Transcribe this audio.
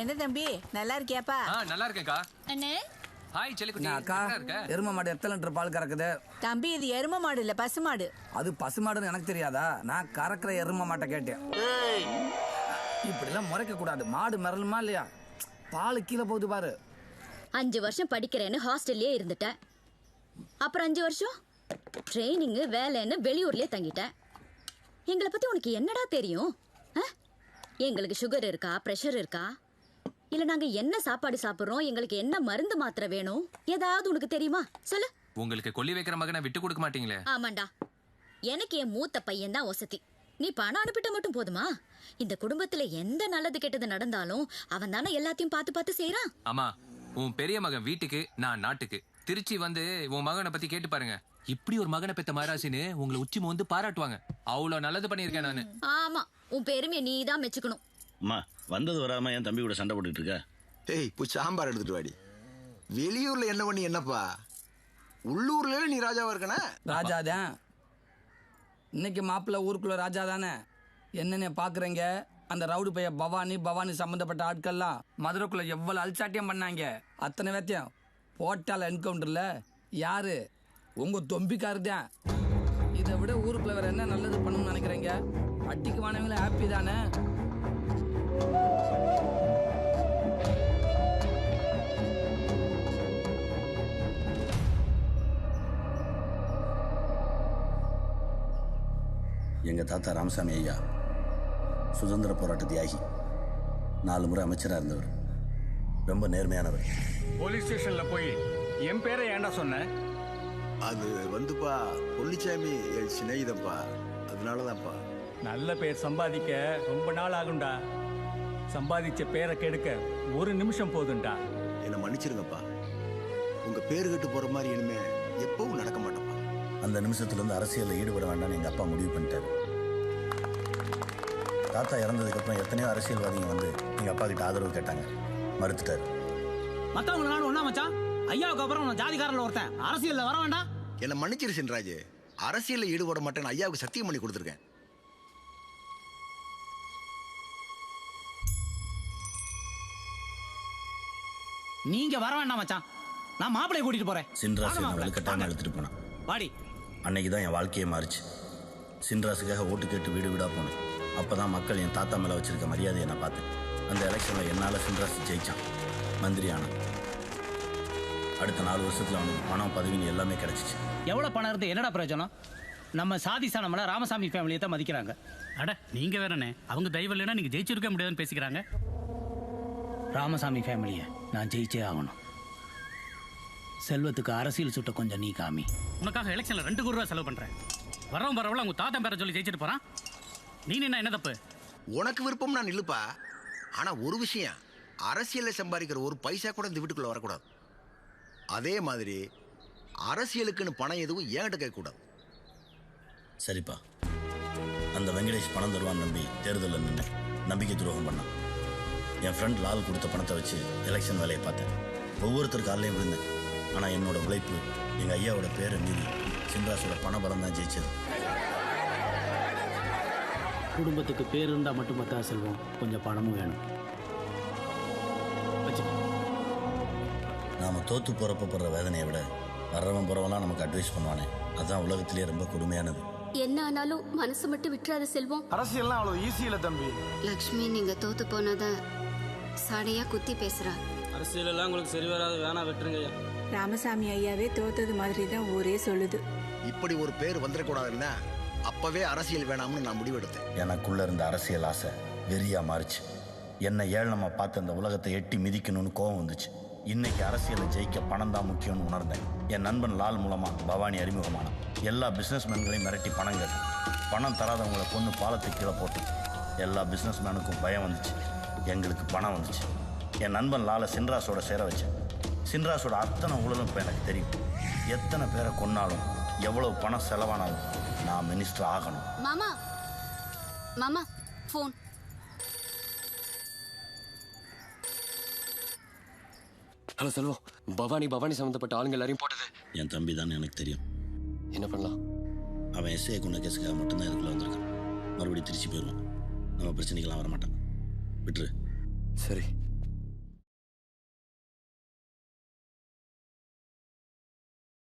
என்ன தம்பி நல்லா இருக்கியாப்பா? நல்லா இருக்கேன்க்கா. அண்ணே ஹாய் செல்லிக்குட்டி. அக்கா எரும மாடு எத்தனை லிட்டர் பால் கறக்குது? தம்பி இது எரும மாடு இல்ல பசு மாடு. அது பசு மாடுன்னு எனக்கு தெரியாதா? நான் கறக்கிற எரும மாட்டை கேட்டேன். இப்படிலாம் முறைக்க கூடாது. மாடு மிரளுமா இல்லையா? பால் கீழே போகுது பாரு. 5 வருஷம் படிக்கிறேன்னு ஹாஸ்டல்லே இருந்துட்டேன். அப்புறம் 5 வருஷம் ட்ரைனிங்கு வேலைன்னு வெளியூர்லயே தங்கிட்டேன். எங்களை பத்தி உனக்கு என்னடா தெரியும்? எங்களுக்கு சுகர் இருக்கா, பிரஷர் இருக்கா, இல்ல நாங்க என்ன சாப்பாடு சாப்பிடுறோம், எங்களுக்கு என்ன மருந்து மாத்திரை வேணும், ஏதாவது உனக்கு தெரியுமா? சொல்லு. உங்களுக்கு கொல்லி வைக்கிற மகனை விட்டு கொடுக்க மாட்டீங்களே? ஆமாண்டா, எனக்கு என் மூத்த பையன் தான் வசதி. நீ பணம் அனுப்பிட்ட மட்டும் போதுமா? இந்த குடும்பத்துல எந்த நல்லது கெட்டது நடந்தாலும் அவன் தானே எல்லாத்தையும் பார்த்து பார்த்து செய்யறான். ஆமா, உன் பெரிய மகன் வீட்டுக்கு, நான் நாட்டுக்கு. திருச்சி வந்து உன் மகனை பத்தி கேட்டு பாருங்க. இப்படி ஒரு மகனை பெத்த மகாராசின்னு உங்களை உச்சி வந்து பாராட்டுவாங்க. அவ்வளவு நல்லது பண்ணிருக்கேன் நானு. ஆமா, உன் பெருமையை நீ தான் மெச்சுக்கணும். அம்மா வந்தது வராம என் தம்பி கூட சண்டை போட்டுட்டு இருக்க. ஏய் போய் சாம்பார் எடுத்துட்டு வாடி. வெளியூர்ல என்ன பண்ணி என்னப்பா, உள்ளூர்ல நீ ராஜாவா இருக்கனா? ராஜாதான். இன்னைக்கு மாப்பிள்ள ஊருக்குள்ள ராஜா தானே. என்னென்ன பாக்குறீங்க? அந்த ரவுடி பைய பவானி சம்பந்தப்பட்ட ஆட்கள்லாம் மதுரைக்குள்ள எவ்வளவு அல்சாட்டியம் பண்ணாங்க. அத்தனை வேத்தியம் போட்டால என்கவுண்டர்ல யாரு? உங்க தொம்பிக்காரு தான். இதை விட ஊருக்குள்ள வேற என்ன நல்லது பண்ணணும்னு நினைக்கிறீங்க? அட்டிக்கு வானவங்களே ஹாப்பி தானே. எங்க தாத்தா ராமசாமி ஐயா சுதந்திர போராட்ட தியாகி, 4 முறை அமைச்சராக இருந்தவர், ரொம்ப நேர்மையானவர். போலீஸ் ஸ்டேஷன்ல போய் என் பேரை ஏன்டா சொன்ன? அது வந்துப்பா பொள்ளிச்சாமி என் சிநேகிதப்பா, அதனாலதான்ப்பா. நல்ல பேர் சம்பாதிக்க ரொம்ப நாள் ஆகும்டா. சம்பாதிச்ச பேரை கெடுக்க 1 நிமிஷம் போதும்டா. என்னை மன்னிச்சிருங்கப்பா. உங்க பேரு கட்டு போற மாதிரி இனிமே எப்பவும் நடக்க மாட்டேப்பா. அந்த நிமிஷத்துலேருந்து அரசியலில் ஈடுபட வேண்டாம்னு எங்கள் அப்பா முடிவு பண்ணிட்டாரு. தாத்தா இறந்ததுக்கப்புறம் எத்தனையோ அரசியல்வாதிங்க வந்து எங்கள் அப்பா கிட்ட ஆதரவு கேட்டாங்க, மறுத்துட்டாரு. மற்றவங்க நானும் ஒன்றா மச்சான், ஐயாவுக்கு அப்புறம் ஜாதிகாரில் ஒருத்தன் அரசியலில் வர வேண்டாம். என்னை மன்னிச்சிரு சின்ராஜ், அரசியலில் ஈடுபட மாட்டேன்னு ஐயாவுக்கு சத்தியம் பண்ணி கொடுத்துருக்கேன். நீங்க வர வேண்டாம் மச்சான், நான் மாப்பிளைய கூட்டிட்டு போறேன். சின்ராசு என்னை வலுக்கட்டாமல் எடுத்துட்டு போனான். வாடி. அன்னைக்கு தான் என் வாழ்க்கையே மாறிச்சு. சின்ராசுக்காக ஓட்டு கேட்டு வீடு வீடாக போனேன். அப்போ தான் மக்கள் என் தாத்தா மேலே வச்சிருக்க மரியாதையை நான் பார்த்தேன். அந்த எலெக்ஷனில் என்னால் சின்ராசு ஜெயிச்சான், மந்திரி ஆனான். அடுத்த 4 வருஷத்தில் அவனுக்கு பணம் பதவின்னு எல்லாமே கிடைச்சிச்சு. எவ்வளோ பணம் இருந்து என்னடா பிரயோஜனம்? நம்ம சாதி சாணம்ல ராமசாமி ஃபேமிலியை தான் மதிக்கிறாங்க. அட நீங்க வேறனே, அவங்க தெய்வம் இல்லைன்னா நீங்க ஜெயிச்சிருக்க முடியாதுன்னு பேசிக்கிறாங்க. ராமசாமி ஃபேமிலியை நான் ஜெயிச்சே ஆகணும். செல்வத்துக்கு அரசியல் சுட்ட கொஞ்சம் நீ காமி. உனக்காக எலெக்ஷன்ல 2 கோடி ரூபா செலவு பண்றேன். வரவும் வரவள உங்க தாத்தா பேரை சொல்லி ஜெயிச்சிட்டு போறான். நீ என்ன தப்பு? உனக்கு விருப்பம் நான் நில்லுப்பா. ஆனா ஒரு விஷயம், அரசியலை சம்பாதிக்கிற ஒரு பைசா கூட இந்த வீட்டுக்குள்ள வரக்கூடாது. அதே மாதிரி அரசியலுக்குன்னு பணம் எதுவும் என்கிட்ட கேட்கக்கூடாது. சரிப்பா. அந்த வெங்கடேஷ் பணம் தருவான்னு நம்பி தேர்தலில் நின்று நம்பிக்கை துரோகம் பண்ணான். என் ஃப்ரெண்ட் லால் கொடுத்த பணத்தை வச்சு எலெக்ஷன் வேலையை பார்த்தேன். ஒவ்வொருத்தர் காலையும் விழுந்தேன். ஆனால் என்னோட உழைப்பு, எங்கள் ஐயாவோட பேரை மீறி சின்ராசோட பண பலம் தான் ஜெயிச்சது. குடும்பத்துக்கு பேர் இருந்தால் மட்டும் பத்தா செல்வம், கொஞ்சம் பணமும் வேணும். நாம் தோற்று போகிறப்ப போடுற வேதனையை விட வர்றவன் போகிறவெல்லாம் நமக்கு அட்வைஸ் பண்ணுவானே, அதுதான் உலகத்திலேயே ரொம்ப கொடுமையானது. என்ன ஆனாலும் மனசு மட்டும் விட்டுறாத செல்வம். அரசியல்லாம் அவ்வளவு ஈஸி இல்லை தம்பி. லக்ஷ்மி நீங்க தோத்து போனத சாடையா குத்தி பேசுறா. அரசியல் எல்லாம் உங்களுக்கு சரி வராது, வேணா விட்டுருங்க. ராமசாமி ஐயாவே தோத்தது மாதிரி தான் ஊரே சொல்லுது. இப்படி ஒரு பேர் வந்துடக்கூடாதுன்னா அப்பவே அரசியல் வேணாம்னு நான் முடிவெடுத்தேன். எனக்குள்ள இருந்த அரசியல் ஆசை வெறியா மாறிச்சு. என்னை ஏழனமா பார்த்து அந்த உலகத்தை எட்டி மிதிக்கணும்னு கோவம் வந்துச்சு. இன்னைக்கு அரசியலை ஜெயிக்க பணம் தான் முக்கியம்னு உணர்ந்தேன். என் நண்பன் லால் மூலமா பவானி அறிமுகமான எல்லா பிசினஸ் மேன்களையும் மிரட்டி பணம் கேட்டேன். பணம் தராதவங்களை கொண்டு பாலத்துக்கு கீழே போட்டு எல்லா பிசினஸ் மேனுக்கும் பயம் வந்துச்சு. எங்களுக்கு பணம் வந்துச்சு. என் நண்பன் லாலை சின்ராசோட சேர வச்சேன். சின்ராசோட அத்தனை ஊழலும் இப்போ எனக்கு தெரியும். எத்தனை பேரை கொன்னாலும் எவ்வளவு பணம் செலவானாலும் நான் மினிஸ்டர் ஆகணும். மாமா மாமா ஃபோன். ஹலோ செல்வம், பவானி சம்பந்தப்பட்ட ஆளுங்க எல்லாரையும் போட்டது என் தம்பி தான் எனக்கு தெரியும். என்ன பண்ணலாம்? அவன் எஸ்ஐ கொண்ட கேஸுக்காக மட்டும்தான் இதுக்குள்ள வந்திருக்கான். மறுபடியும் திருச்சி போயிடுவான். நம்ம பிரச்சனைக்கெல்லாம் வரமாட்டான். விட்டுரு. சரி.